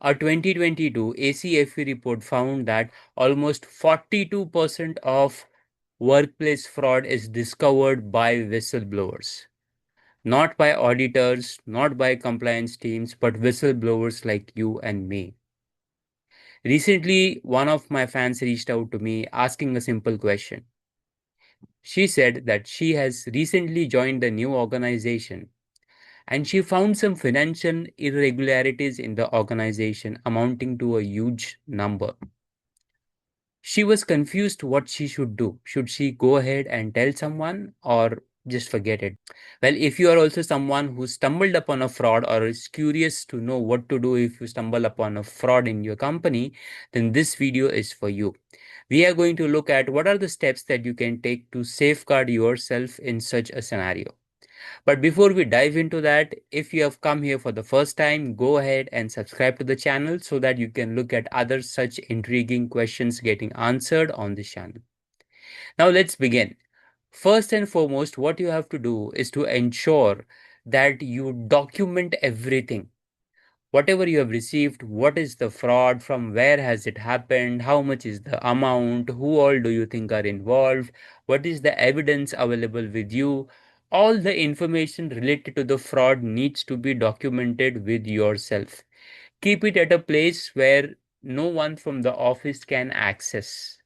A 2022 ACFE report found that almost 42% of workplace fraud is discovered by whistleblowers, not by auditors, not by compliance teams, but whistleblowers like you and me. Recently, one of my fans reached out to me asking a simple question. She said that she has recently joined a new organization and she found some financial irregularities in the organization amounting to a huge number. She was confused what she should do. Should she go ahead and tell someone or just forget it? Well, if you are also someone who stumbled upon a fraud or is curious to know what to do if you stumble upon a fraud in your company, then this video is for you. We are going to look at what are the steps that you can take to safeguard yourself in such a scenario. But before we dive into that, if you have come here for the first time, go ahead and subscribe to the channel so that you can look at other such intriguing questions getting answered on this channel. Now let's begin. First and foremost, what you have to do is to ensure that you document everything. Whatever you have received, what is the fraud, from where has it happened, how much is the amount, who all do you think are involved, what is the evidence available with you. All the information related to the fraud needs to be documented with yourself. Keep it at a place where no one from the office can access.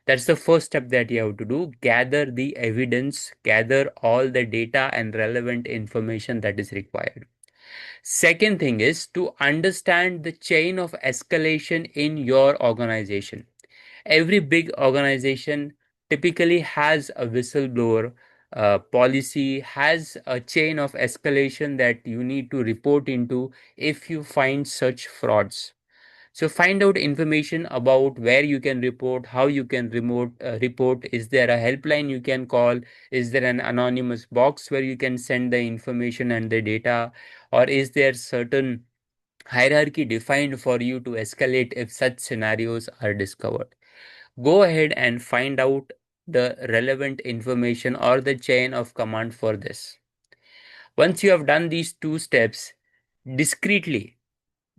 That's the first step that you have to do. Gather the evidence, gather all the data and relevant information that is required. Second thing is to understand the chain of escalation in your organization. Every big organization typically has a whistleblower policy, has a chain of escalation that you need to report into if you find such frauds. So find out information about where you can report, how you can report. Is there a helpline you can call? Is there an anonymous box where you can send the information and the data? Or is there certain hierarchy defined for you to escalate if such scenarios are discovered? Go ahead and find out the relevant information or the chain of command for this. Once you have done these two steps discreetly,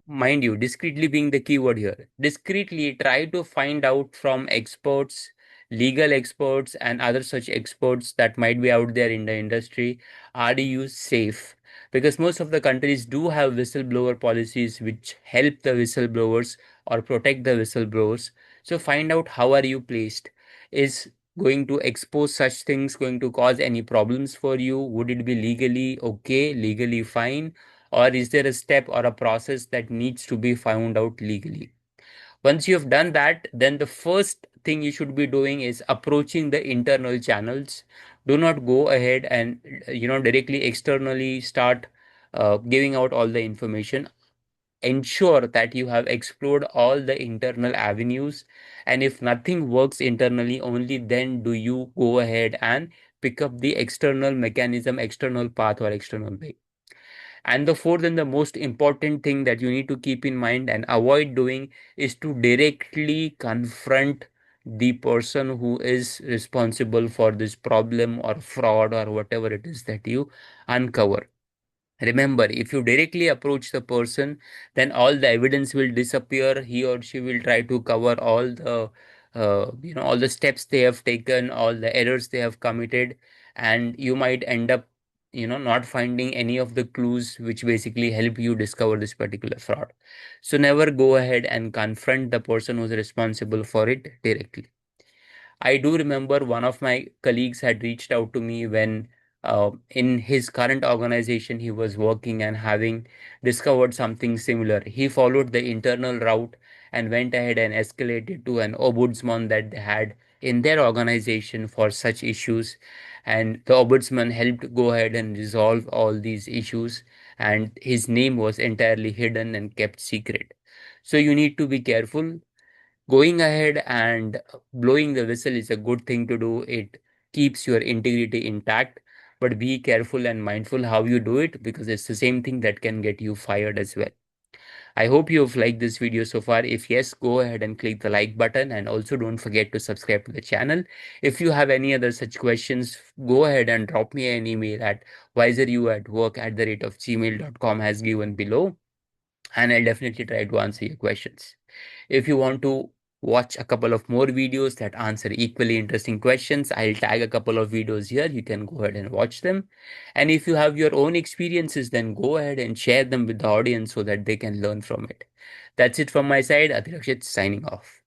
mind you, discreetly being the keyword here, discreetly try to find out from experts, legal experts, and other such experts that might be out there in the industry, are you safe? Because most of the countries do have whistleblower policies which help the whistleblowers or protect the whistleblowers. So find out how are you placed. Is going to expose such things going to cause any problems for you? Would it be legally okay, legally fine? Or is there a step or a process that needs to be found out legally? Once you have done that, then the first thing you should be doing is approaching the internal channels. Do not go ahead and directly externally start giving out all the information. Ensure that you have explored all the internal avenues, and if nothing works internally, only then do you go ahead and pick up the external mechanism, external path, or external way. And the fourth and the most important thing that you need to keep in mind and avoid doing is to directly confront the person who is responsible for this problem or fraud or whatever it is that you uncover. Remember, if you directly approach the person, then all the evidence will disappear. He or she will try to cover all the, all the steps they have taken, all the errors they have committed, and you might end up, not finding any of the clues which basically help you discover this particular fraud. So never go ahead and confront the person who's responsible for it directly. I do remember one of my colleagues had reached out to me when in his current organization he was working and having discovered something similar. He followed the internal route and went ahead and escalated to an ombudsman that they had in their organization for such issues. And the ombudsman helped go ahead and resolve all these issues, and his name was entirely hidden and kept secret. So you need to be careful. Going ahead and blowing the whistle is a good thing to do. It keeps your integrity intact, but be careful and mindful how you do it because it's the same thing that can get you fired as well. I hope you've liked this video so far. If yes, go ahead and click the like button, and also don't forget to subscribe to the channel. If you have any other such questions, go ahead and drop me an email at wiseryouatwork@gmail.com as given below. and I'll definitely try to answer your questions. If you want to watch a couple of more videos that answer equally interesting questions, I'll tag a couple of videos here. You can go ahead and watch them. And if you have your own experiences, then go ahead and share them with the audience so that they can learn from it. That's it from my side. Adhirakshit signing off.